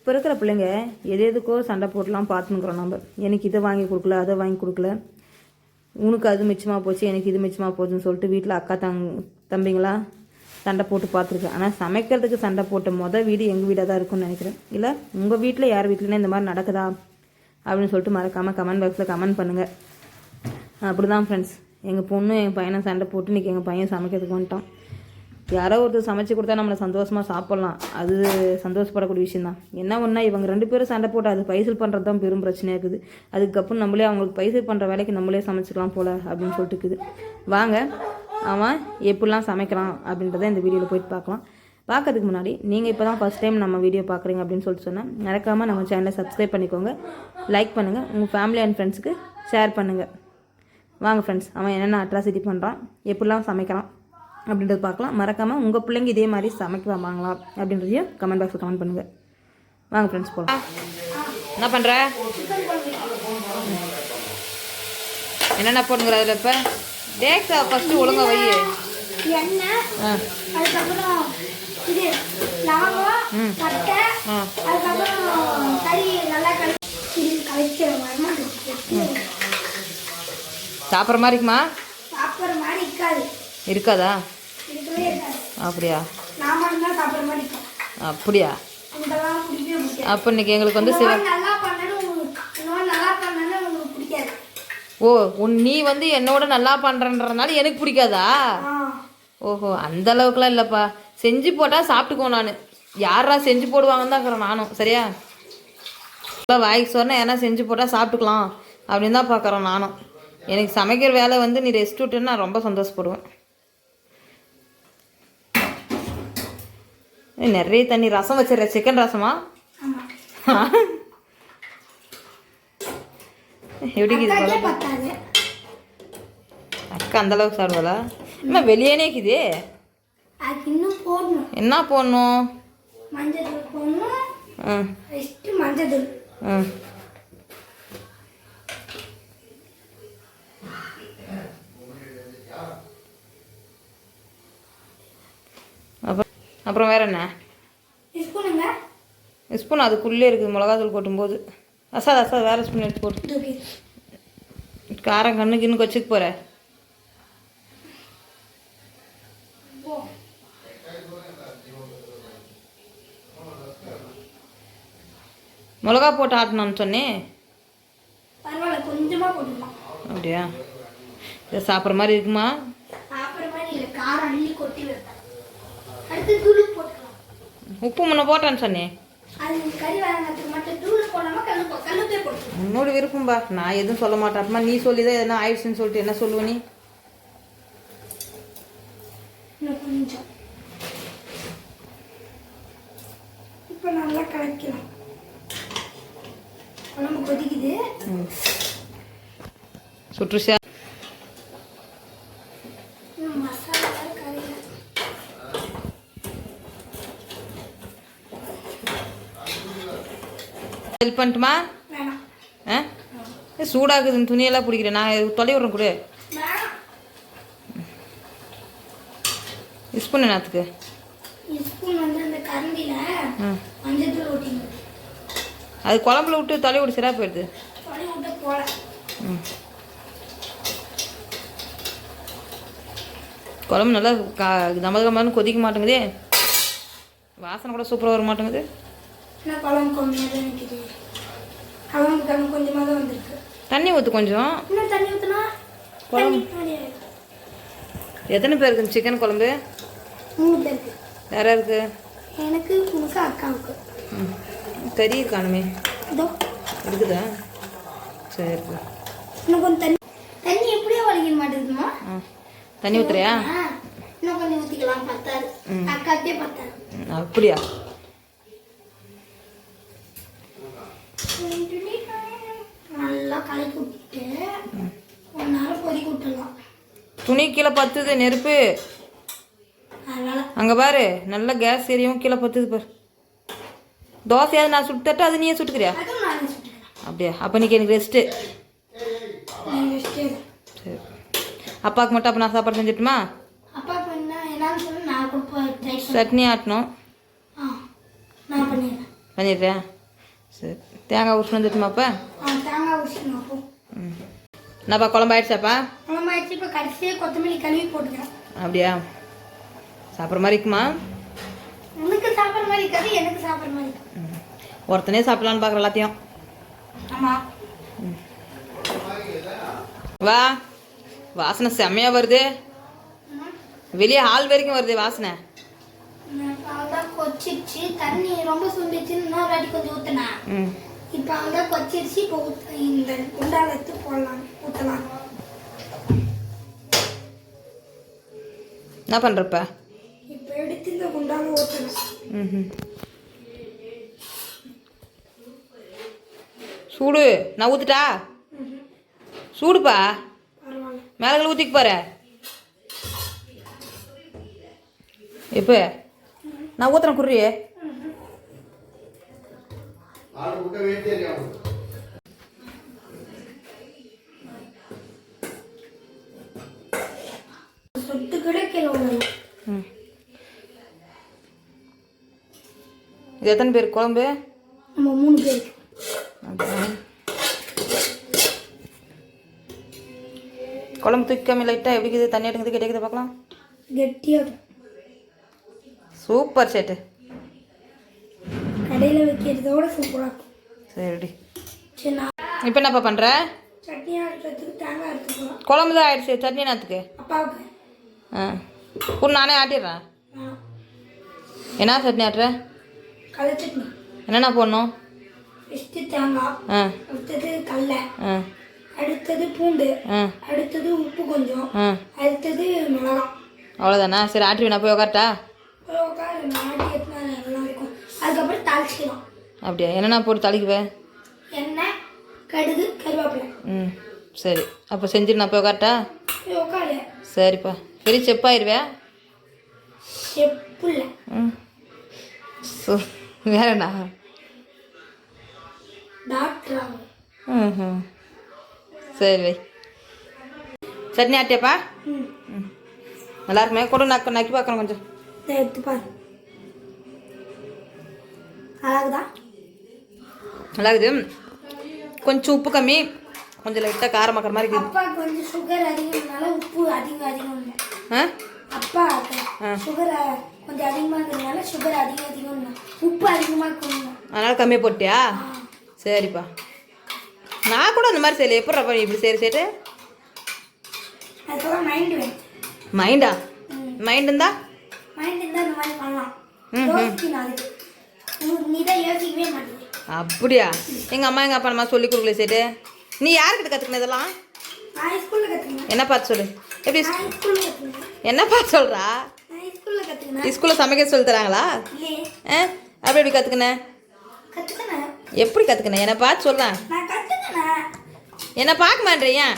இப்போ இருக்கிற பிள்ளைங்க எதுக்கோ சண்டை போட்டுலாம் பார்த்துன்னுக்குறோம் நம்ம. எனக்கு இதை வாங்கி கொடுக்கல, அதை வாங்கி கொடுக்கல, உனக்கு அது மிச்சமாக போச்சு, எனக்கு இது மிச்சமாக போச்சுன்னு சொல்லிட்டு வீட்டில் அக்கா தம்பிங்களாம் சண்டை போட்டு பார்த்துருக்கேன். ஆனால் சமைக்கிறதுக்கு சண்டை போட்ட வீடு எங்கள் வீடாக தான் இருக்கும்னு நினைக்கிறேன். இல்லை உங்கள் வீட்டில் யார் வீட்டிலனா இந்த மாதிரி நடக்குதா அப்படின்னு சொல்லிட்டு மறக்காமல் கமெண்ட் பாக்ஸில் கமெண்ட் பண்ணுங்கள். அப்படி தான் ஃப்ரெண்ட்ஸ், எங்கள் பொண்ணு என் பையனை சண்டை போட்டு இன்றைக்கி எங்கள் பையன் சமைக்கிறதுக்கு வந்துட்டான். யாரோ ஒருத்தர் சமைச்சு கொடுத்தா நம்மளை சந்தோஷமாக சாப்பிட்லாம், அது சந்தோஷப்படக்கூடிய விஷயந்தான். என்ன ஒன்றா இவங்க 2 பேரும் சண்டை போட்டு அது பைசல் பண்ணுறது தான் பெரும் பிரச்சனையாக இருக்குது. அதுக்கப்புறம் நம்மளே அவங்களுக்கு பைசல் பண்ணுற வேலைக்கு நம்மளே சமைச்சிக்கலாம் போல் அப்படின்னு சொல்லிட்டு இருக்குது. வாங்க அவன் எப்படிலாம் சமைக்கிறான் அப்படின்றத இந்த வீடியோவில் போயிட்டு பார்க்கலாம். பார்க்கறதுக்கு முன்னாடி நீங்கள் இப்போ தான் ஃபஸ்ட் டைம் நம்ம வீடியோ பார்க்குறீங்க அப்படின்னு சொல்லிட்டு சொன்னால் மறக்காமல் நம்ம சேனலை சப்ஸ்கிரைப் பண்ணிக்கோங்க, லைக் பண்ணுங்கள், உங்கள் ஃபேமிலி அண்ட் ஃப்ரெண்ட்ஸுக்கு ஷேர் பண்ணுங்கள். வாங்க ஃப்ரெண்ட்ஸ், அவன் என்னென்ன அட்ராசிட்டி பண்ணுறான், எப்படிலாம் சமைக்கிறான் அப்படின்றது பார்க்கலாம். மறக்காமல் உங்கள் பிள்ளைங்க இதே மாதிரி சமைக்கலாமாங்களா அப்படின்றதையும் கமெண்ட் பாக்ஸில் கமெண்ட் பண்ணுங்கள். வாங்க ஃப்ரெண்ட்ஸ் போகலாம். என்ன பண்ணுற, என்னென்ன போடுங்கிற அதில் இப்போ டேக்ஸா ஃபஸ்ட்டு ஒழுங்காக வை. சாப்பிட்ற மாதிரி இருக்குமா? இருக்காதா? அப்படியா அப்படியா? அப்போ இன்னைக்கு எங்களுக்கு வந்து ஓ நீ வந்து என்னோட நல்லா பண்ணுறன்றதுனால எனக்கு பிடிக்காதா? ஓஹோ, அந்த அளவுக்குலாம் இல்லைப்பா. செஞ்சு போட்டால் சாப்பிட்டுக்குவோம். நான் யாரா செஞ்சு போடுவாங்கன்னு தான் இருக்கிறேன் நானும். சரியா? வாய்க்கு சொன்னால் ஏன்னா செஞ்சு போட்டால் சாப்பிட்டுக்கலாம் அப்படின்னு தான் பார்க்குறேன் நானும். எனக்கு சமைக்கிற வேலை வந்து நீ ரெஸ்ட் விட்டுன்னு நான் ரொம்ப சந்தோஷப்படுவேன். நிறைய தண்ணி. ரசம் வச்சிடற, சிக்கன் ரசமா? எப்படிக்குது அக்கா? அந்த அளவுக்கு சாப்பிடுவாளா? என்ன வெளியேனே இருக்குது? என்ன போடணும்? அப்புறம் வேற என்ன? ஸ்பூன் அதுக்குள்ளே இருக்குது மிளகாத்தூள் போட்டும்போது. அசாது வேறு ஸ்பூன் எடுத்து போட்டு காரம் கண்ணுக்கு இன்னும் வச்சுக்க போகிற. மிளகா போட்டு ஆட்டணும்னு சொன்னேன். அப்படியா? இதை சாப்பிட்ற மாதிரி இருக்குமா? உப்பு முன்ன போட்டான்னு சொன்னேன். உன்னோட விருப்பம்பா, நான் எதுவும் சொல்ல மாட்டேன்ப்பா. நீ சொல்லிதான் எதனா ஆயிடுச்சுன்னு சொல்லிட்டு என்ன சொல்லுவ நீ? இப்போ நல்லா கலக்கலாம். குழம்பு கொதிக்குது. சுற்றுச்சா ஹெல்ப் பண்ணட்டுமா? சூடாக்குதுன்னு துணியெல்லாம் பிடிக்கிறேன். நான் தொலை விட்றேன் கூட. ஸ்பூன் என்னத்துக்கு? அது குழம்புல விட்டு தொலை விட்டு சிறா போயிடுது. குழம்பு நல்லா கமகமானு கொதிக்க மாட்டேங்குதே. வாசனை கூட சூப்பராக வர மாட்டேங்குது. தண்ணி ஊற்று கொஞ்சம். குழம்பு எத்தனை பேருக்கு சிக்கன் குழம்பு? 3 பேருக்கு. யாரா இருக்கு? எனக்கு, உனக்கு, அக்காவுக்கு. கறி இருக்கானுமே இருக்குதா? சரி, இன்னும் கொஞ்சம் தண்ணி எப்படியோ வலிக்க மாட்டேங்குதுமா. தண்ணி ஊற்றுறியா? இன்னும் கொஞ்சம் ஊற்றிக்கலாம். பத்தாது, அக்காக்கே பத்தாது. அப்படியா? நல்லா கலக்கி விட்டுட்டு 1 நேரம் கொதிக்க விட்டுடலாம். துணி கீழே பத்துது நெருப்பு. அங்கே பாரு, நல்லா கேஸ் எரியும், கீழே பத்துது பாரு. தோசையாவது நான் சுட்டு அது நீயே சுட்டுக்கிறியா? அப்படியா? அப்போ இன்னைக்கு எனக்கு ரெஸ்ட்டு. சரி, அப்பாவுக்கு மட்டும் அப்போ நான் சாப்பாடு செஞ்சுட்டுமா? சட்னி ஆட்டணும். பண்ணிடுறேன். சரி தேங்காய் உருட்டு வந்துட்டுமாப்பா? தேங்காய் ஊற்றிக்கணும். அப்போ என்னப்பா குழம்பு ஆயிடுச்சாப்பா? குழம்பாயிடுச்சு. இப்போ கடைசியாக கொத்தமல்லி கழுவி போட்டுக்கிறேன். அப்படியா? சாப்பிட்ற மாதிரி இருக்குமா? உனக்கு சாப்பிட்ற மாதிரி இருக்காது, எனக்கு சாப்பிட்ற மாதிரி இருக்கு. ஒருத்தனே சாப்பிடலான்னு பார்க்குற எல்லாத்தையும். ஆமாம். வா, வாசனை செம்மையாக வருது. வெளியே ஹால் வரைக்கும் வருது வாசனை. அதான் கொச்சிடுச்சு, தண்ணி ரொம்ப சுண்டிச்சுன்னு இன்னொரு வாட்டி கொஞ்சம் ஊற்றினேன். இப்போ அதான் கொச்சிடுச்சு. இப்போ இந்த குண்டால எடுத்து போடலாம், ஊற்றலாம். என்ன பண்ணுறப்ப? இப்போ எடுத்து இந்த குண்டால ஊற்றலாம். சூடு. நான் ஊற்றுட்டா? சூடுப்பா. பரவாயில்ல. மேலே ஊற்றிக்கு பாரு. எப்போ நான் ஊற்றுறேன் குர்ரி. சொட்டு கூட கீழே விடலாம். இது எத்தனை பேர் குழம்பு? நம்ம 3 பேருக்கு. குழம்பு தூக்காம லைட்டாக எப்படி இருக்குது? தண்ணி எடுக்குது கிடைக்குது பார்க்கலாம். கெட்டியாக சூப்பர் சேட்டு. கடையில் வைக்கிறதோட சூப்பராக இருக்கும். சரிடி. சரி, நான் இப்போ என்னப்பா பண்ணுற? சட்னி ஆட்டுறதுக்கு தேங்காய் எடுத்து போகிறேன். குழம்பு தான் ஆயிடுச்சு. சட்னி நேரத்துக்கு அப்பாவுக்கு. கூட நானே ஆட்டிடுறேன். என்ன சட்னி ஆட்டுற? கடலை சட்னி. என்னென்ன போடணும்? ஃபஸ்ட்டு தேங்காய், அடுத்தது கடலை, அடுத்தது பூண்டு, அடுத்தது உப்பு கொஞ்சம், அடுத்தது மிளகாய். அவ்வளோதானா? சரி ஆட்டி நான் போய் உக்காட்டா? ஆட்டி எடுத்துனா நல்லா இருக்கும். அதுக்கப்புறம் தாளிச்சிக்கலாம். அப்படியா? என்னென்ன போட்டு தாளிக்குவேன்? எண்ணெய், கடுகு, கருவேப்பிலை. சரி அப்போ செஞ்சுட்டு நான் போய் உக்காட்டா? உட்காரு. சரிப்பா. பெரிய செப்பாயிருவே? செப்பு இல்லை. வேறண்ணா? டாக்டர் ஆகும். சரி வை. சட்னி ஆட்டியாப்பா? நல்லா இருக்குமே. கூட நக்கி பார்க்கணும் கொஞ்சம். எடுத்து பாரு. அழகுதா? நல்லா இருக்குது. கொஞ்சம் உப்பு கம்மி, கொஞ்சம் லைட்டாக காரமாக்கிற மாதிரி இருக்குது. அப்பா கொஞ்சம் சுகர் அதிகம்னால உப்பு அதிகம் இல்லை. அப்பா சுகர் கொஞ்சம் அதிகமாக இருக்கிறதுனால சுகர் அதிகம் உப்பு அதிகமாக இருக்கணும். அதனால் கம்மியாக போட்டியா? சரிப்பா. நான் கூட அந்த மாதிரி செய்யல. எப்பட்றப்பா நீ இப்படி சரி சேட்டு? அதுக்கெல்லாம் மைண்டு வேணும். மைண்டா? மைண்ட் இருந்தா இந்த மாதிரி பண்ணலாம். நீ தான் யோசிக்கவே மாட்டேங்க. அப்படியா? எங்கள் அம்மா எங்கள் அப்பா நம்ம சொல்லி கொடுக்கல சேட்டு. நீ யாருக்கிட்ட கற்றுக்கணும் இதெல்லாம்? நான் ஸ்கூலில் கற்றுக்கினேன். என்ன பார்த்து சொல்லு. எப்படி ஸ்கூலில் கற்றுக்கினேன். என்ன பார்த்து சொல்கிறா? நான் ஸ்கூலில் கற்றுக்கினேன். ஸ்கூலில் சமைக்க சொல்லி தராங்களா? இல்லையே. அப்படி எப்படி கற்றுக்கினேன்? எப்படி கற்றுக்கினேன்? என்னை பார்த்து சொல்ல. நான் கற்றுக்கினேன். என்னை பார்க்க மாட்டேன். ஏன்?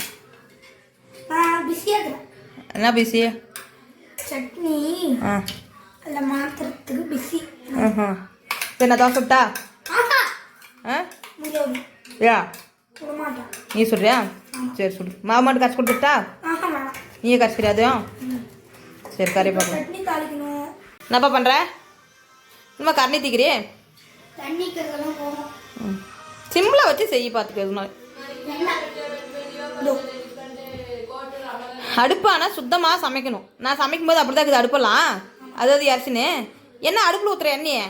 நான் பிஸியாக இருக்கிறேன். என்ன பிஸி? சட்னி அதில் மாற்றுறதுக்கு பிஸி. சரி நான் தான் சொல்லிட்டா? முடியாது. யா விட மாட்டேன். நீ சொல்றியா? சரி சொல்லு. மாவு மட்டும் கரைச்சி கொடுத்துட்டா? நீயே கரைச்சிக்கிறியா அதையும்? சரி கறி பார்க்கலாம். சட்னி தாளிக்கணும். என்னப்பா பண்ணுற? இன்னும் கரணி தீக்கிறே? தண்ணி கறதெல்லாம் போகும். சிம்பிளாக வச்சு செய்ய பார்த்துக்கிறதுனால. அடுப்பானா சுத்தமாக சமைக்கணும். நான் சமைக்கும் போது அப்படி தான் இருக்குது அடுப்பெல்லாம். அதாவது இறச்சின்னு என்ன அடுப்பில் ஊற்றுற எண்ணெயை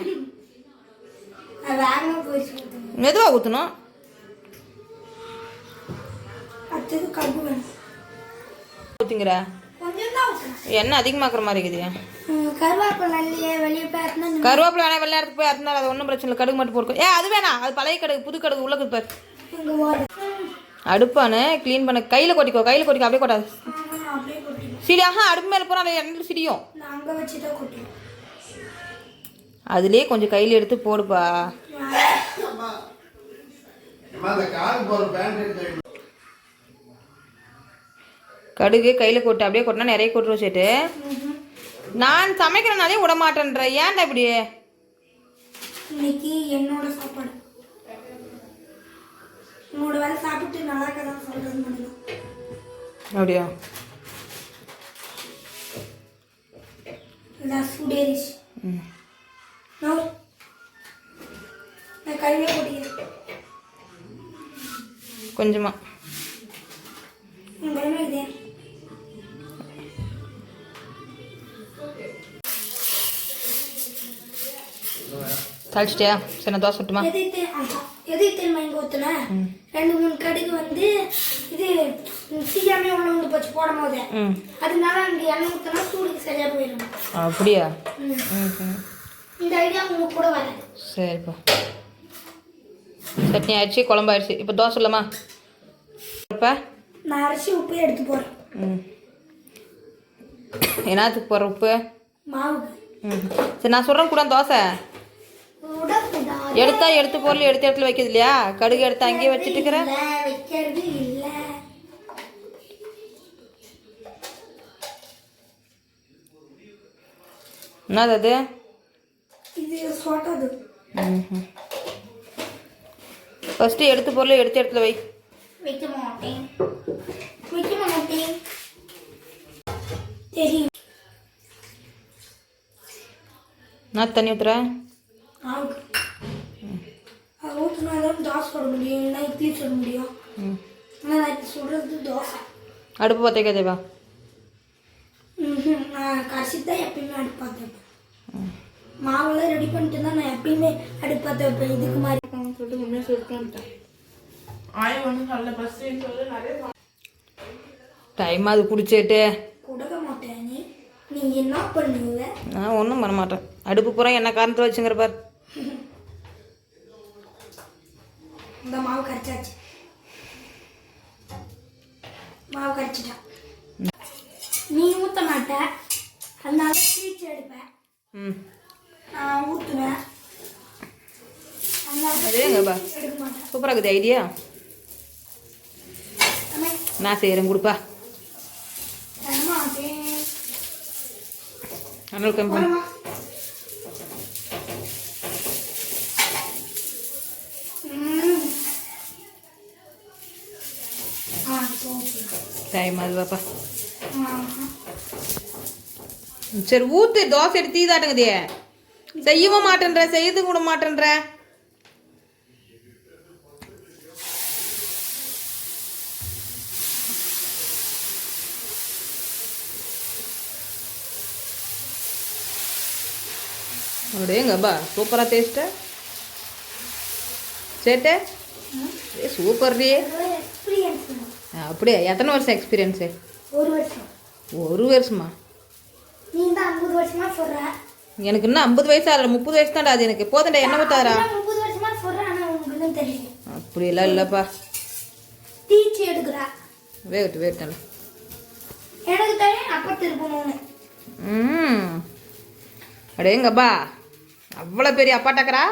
மெதுவாக ஊற்றணும். ஊற்றிங்கிற எண்ணெய் அதிகமாக்குற மாதிரி இருக்குது. கருவேப்பிலை வேணா வெள்ளை இடத்துக்கு போய் அறுந்தாலும் அது ஒன்றும் பிரச்சனை இல்லை. கடுகு மட்டும் போட்டு அது வேணாம். அது பழைய கடுகு, புது கடுகு உள்ள பாரு. அடுப்பானு க்ளீன் பண்ண கையில் கொட்டிக்கோ. கையில் கொட்டிக்கோ. அப்படியே கொட்டாது. சிடி. அடுப்பு மேலே போனால் அதை எண்ணெயில் சிடியும். அதுலேயே கொஞ்சம் கையில் எடுத்து போடுப்பா. கடுகு கையில் கொட்டு. அப்படியே கொட்டினா நிறைய கொட்டு வச்சுட்டு நான் சமைக்கிறனாலே விட மாட்டேன்ற. ஏன்டா இப்படி? இன்னைக்கு என்னோட சாப்பாடு. உன்னோட வேலை சாப்பிட்டு நல்லா கதான் சொல்றது மட்டும்தான். அப்படியா? சுடேரிஷ். நான் என் கையிலே போட்டிக்கிறேன். கொஞ்சமாக என் பயமே இதே. தாளிச்சிட்டியா? சரி நான் தோசை விட்டுமா? எது தெரியுமா இங்கே ஊற்றுனேன்? 2-3 கடுகு வந்து இது சீக்கிரமே உள்ள வந்து போச்சு போடும் போது. அதனால அங்கே எண்ணெய் ஊற்றினா சூடுக்கு சரியாக போயிடும். அப்படியா? இந்த ஐடியா உங்களுக்கு கூட வராது. சரிப்பா. சட்னி ஆயிடுச்சு, குழம்பு ஆயிடுச்சு. இப்போ தோசை இல்லைம்மா? இப்போ நான் அரைச்சி உப்பு எடுத்து போகிறேன். என்னத்துக்கு போடுற உப்பு? மாவுக்கு. சரி நான் சொல்கிறேன் கூட தோசை எடுத்தா எடுத்து பொருள் எடுத்த இடத்துல வைக்கிறது இல்லையா? கடுகு எடுத்து அங்கேயே வச்சுட்டு இருக்கிறேன். வைக்கிறது இல்லை. என்னது அது? இது சொட்டது. ஃபஸ்ட்டு எடுத்து பொருள் எடுத்த இடத்துல வை. வைக்க மாட்டேன். வைக்க மாட்டேன். தெரியும். நான் தண்ணி ஊற்றுறேன். அது ஊற்றினா தான் தோசை போட முடியும், இல்லைன்னா இட்லி சுட முடியும். ஆனால் நான் சுடுறது தோசை. அடுப்பு பற்ற வைக்காதேவா? நான் கடைசி தான் எப்பயுமே அடுப்பு பார்த்து வைப்பேன். மாவெல்லாம் ரெடி பண்ணிட்டு தான் நான் எப்பயுமே அடுப்பு பார்த்து வைப்பேன். இதுக்கு மாதிரி சொல்லிட்டு முன்னே சொல்லிட்டு டைம் அது குடிச்சிட்டு கொடுக்க மாட்டேன். நீ என்ன பண்ணுவ? நான் ஒன்றும் பண்ண மாட்டேன். அடுப்பு பூரா என்ன காரணத்தில் வச்சுங்கிற பார். இந்த மாவு கரைச்சாச்சு. மாவு கரைச்சிட்டேன். நீ ஊற்ற மாட்ட, அதனால சீச்சு எடுப்பேன். நான் ஊற்றுவேன். அதேங்கப்பா எடுக்க மாட்டேன். சூப்பராக இருக்குது ஐடியா. நான் செய்கிறேன் கொடுப்பா. அண்ணல் கம்பெனி டைம் அது பாப்பா. சரி ஊத்து. தோசை எடுத்து தீ தாட்டுங்கதே. செய்யவும் மாட்டேன்ற, செய்யறது கூட மாட்டேன்ற. அப்படியேங்கப்பா சூப்பராக டேஸ்ட்டு சேட்டே. சூப்பர் ரே. அப்படியா? எத்தனை வருஷம் எக்ஸ்பீரியன்ஸு? 1 வருஷம். 1 வருஷமா? நீ தான் 50 வருஷமா சொல்ற. எனக்கு இன்னும் 50 வயசு ஆகல, 30 வயசு தான்டா. அது எனக்கு போதண்டா. என்ன ஊத்தாரா? 30 வருஷமா சொல்றேன், ஆனால் உங்களுக்கு தெரியும். அப்படியெல்லாம் இல்லைப்பா. டீச்சி எடுக்கிறா. வேகட்டு வேகட்டல. எனக்கு தெரியும் அப்போ திருப்பணும்னு. அடேங்கப்பா அவ்வளோ பெரிய அப்பா டக்கரா.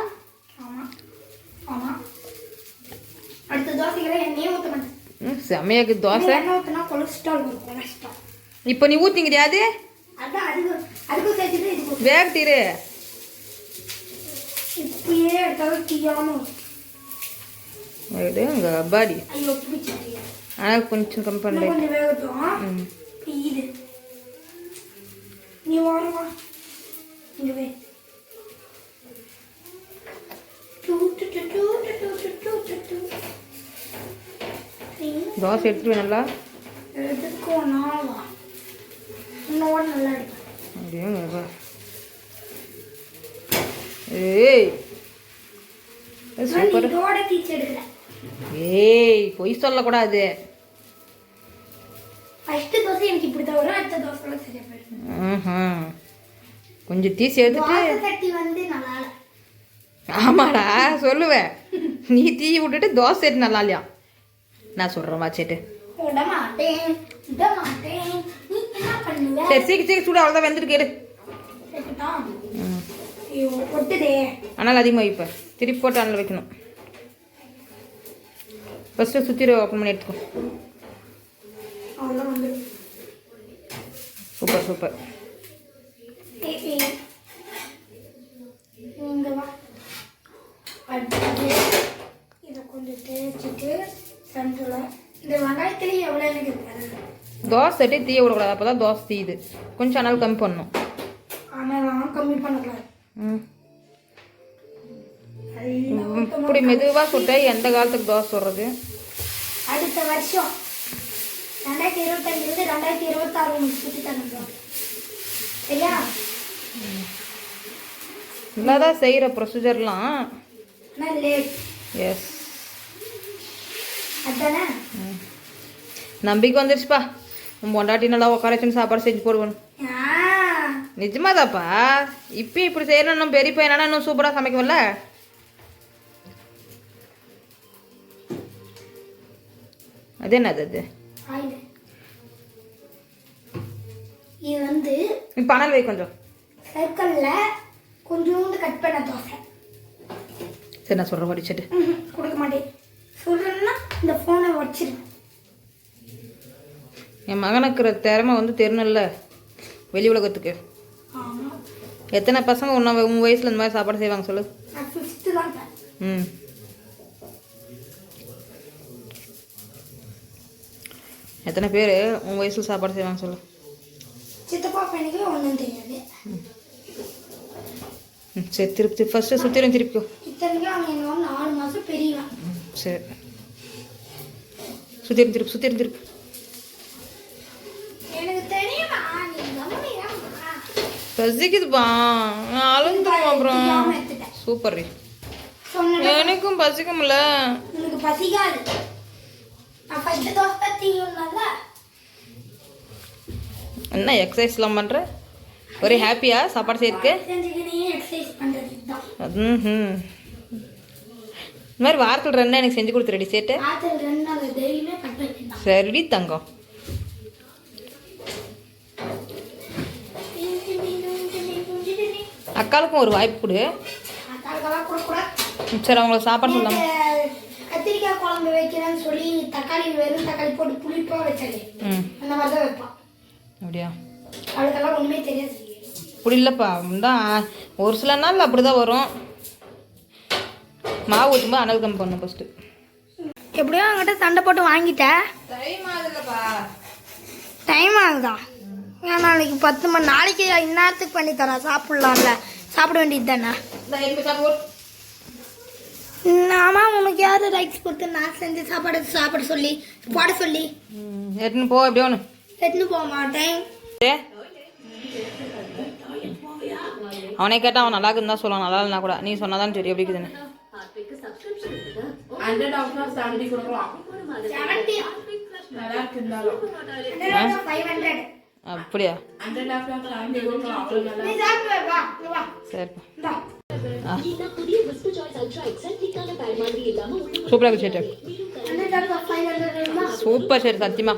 ஆமாம் ஆமாம். அடுத்த தோசைகளை எண்ணெயே ஊற்ற மாட்டேன். செம்மையாக்கு தோசை. எண்ணெய் ஊற்றினா கொலஸ்ட்ரால் வரும். கொலஸ்ட்ரால். இப்போ நீ ஊற்றிங்கிறியா? அது அதான் அதுக்கும் சேர்த்துட்டு இது வேகட்டிரு. இப்பயே எடுத்தாலும் தீயாமல் எங்க அப்பாடி. ஐயோ பிடிச்சி. ஆனால் கொஞ்சம் கம்மி பண்ணல. கொஞ்சம் வேகட்டும். இது நீ வாரமா இங்கே வே. தோசை எடுத்துட்டு நல்லா எடுக்கணும். இன்னொரு நல்லா எடுப்பேன். அப்படியேங்கப்பா. ஏய் சூப்பர். இதோட டீச் எடுக்கல. ஏய் பொய் சொல்லக்கூடாது. ஃபர்ஸ்ட் தோசை எனக்கு இப்படி தான் வரும். அடுத்த தோசைலாம் சரியா போயிடும். கொஞ்சம் டீ சேர்த்துட்டு. தட்டி வந்து நல்லா இல்லை. ஆமாடா சொல்லுவேன். நீ தீ விட்டுட்டு தோசை எடுத்து நல்லா இல்லையா? நான் சொல்கிறேன் வாச்சேட்டு. விட மாட்டேன் விட மாட்டேன். நீ என்ன பண்ணுவ? சரி சீக்கிரம் சூடு அவ்வளோதான் வெந்துட்டு கேடு. ஐயோ ஒட்டுதே. ஆனால் அதிகமாக இப்போ திருப்பி போட்டு அண்ணில் வைக்கணும். ஃபஸ்ட்டு சுற்றி ஓப்பன் பண்ணி எடுத்துக்கோ. அவ்வளோ வந்து சூப்பர் சூப்பர். இங்கே வா. அடுத்தது இதை கொஞ்சம் தேய்ச்சிட்டு சென்டரில் இந்த வெங்காயத்துலேயும் எவ்வளோ எனக்கு இருக்காது. தோசை தட்டி தீய விடக்கூடாது. அப்போ தான் தோசை தீயுது. கொஞ்சம் அனல் கம்மி பண்ணணும். ஆனால் கம்மி பண்ணக்கூடாது. அது இப்படி மெதுவாக சுட்ட எந்த காலத்துக்கு தோசை சுடுறது? அடுத்த வருஷம் 2025 2026 உங்களுக்கு சுற்றி தரணும் சரியா? இல்லாதான் செய்கிற ப்ரொசீஜர்லாம். ஆனால் லேட். எஸ், அதானே நம்பிக்கை வந்துருச்சுப்பா. உன் பொண்டாட்டி நல்லா உட்கார வச்சுன்னு சாப்பாடு செஞ்சு போடுவேன். நிஜமாதாப்பா. இப்போ இப்படி செய்யணும். இன்னும் பெரிய பையனா இன்னும் சூப்பராக சமைக்கவில்ல. அது என்னது அது? இது வந்து இப்போ அனல் வை கொஞ்சம். சர்க்கிளில் கொஞ்சோண்டு கட் பண்ண தோசை. சரி, நான் சொல்கிறேன் வடிச்சிட்டு. கொடுக்க மாட்டேன். சொல்கிறேன்னா இந்த ஃபோனை வச்சிரு. என் மகனுக்கு திறமை வந்து தெரியணும்ல வெளி உலகத்துக்கு. எத்தனை பசங்க உன் வயசில் இந்த மாதிரி சாப்பாடு செய்வாங்க சொல்லு? நான் 5th தான் சார். ம், எத்தனை பேர் உன் வயசில் சாப்பாடு செய்வாங்க சொல்லு? சித்தப்பா பையனுக்கு ஒன்றும் தெரியாது. சரி, திருப்பி ஃபஸ்ட்டு சுற்றிலும் திருப்பிக்கோ. இத்தனைக்கும் அவன் என்ன 4 மாதம் பெரியவன். சரி, சுற்றிலும் திருப்பி. எனக்கு தெரியுமா நீ கவனியா பசிக்குதுப்பா, அழுந்துருவோம் அப்புறம். சூப்பர் ரீ. எனக்கும் பசிக்கும்ல. உனக்கு பசிக்காது. நான் ஃபர்ஸ்ட் தோசை தீங்கணும்ல. என்ன எக்ஸசைஸ்லாம் பண்ணுற? ஒரே ஹாப்பியா சாப்பாடு செய்யறதுக்கு? செஞ்சுக்கினே எக்ஸசைஸ் பண்ணுறது தான். இந்த மாதிரி வாரத்தில் 2 நாள் எனக்கு செஞ்சு கொடுத்துருடி சேட்டு. வாரத்தில் 2 நாள் டெய்லியுமே பண்ணுறது. சரிடி தங்கம். அக்காளுக்கும் ஒரு வாய்ப்பு கொடு. சரி, அவங்களுக்கு சாப்பாடு சொல்லாம. கத்திரிக்காய் குழம்பு வைக்கிறேன்னு சொல்லி வெறும் தக்காளி போட்டு புளிப்பாக வச்சாலே அந்த மாதிரி தான் வைப்பான். அப்படியா? அவளுக்கெல்லாம் ஒன்றுமே தெரியாது. அப்படி இல்லைப்பா, தான் ஒரு சில நாள் அப்படி தான் வரும். மாவு ஊற்றும்போது அனல் கம்மி பண்ணும் ஃபஸ்ட்டு. எப்படியோ அவங்ககிட்ட சண்டை போட்டு வாங்கிட்டேன். டைம் ஆகுதுல்லப்பா. டைம் ஆகுதா? ஏன் நாளைக்கு 10 மணி நாளைக்கு இந்நேரத்துக்கு பண்ணி தரேன். சாப்பிட்லாம்ல, சாப்பிட வேண்டியது தானே. ஆமா, உனக்கு யார் ரைட்ஸ் கொடுத்து நான் செஞ்சு சாப்பாடு சொல்லி போட சொல்லி? எடுத்துன்னு போ. எப்படியோ ஒன்று எடுத்துன்னு போக மாட்டேன். அவனே கேட்டால் அவன் நல்லா இருக்குன்னு தான் சொல்லுவான். நல்லா இல்லைனா கூட நீ சொன்னாதான் சரி. எப்படி இருக்குதுன்னு அப்படியா? சரிப்பா. சூப்பராக இருக்கு சேட்டு. சூப்பர் சேட்டு, சத்தியமா.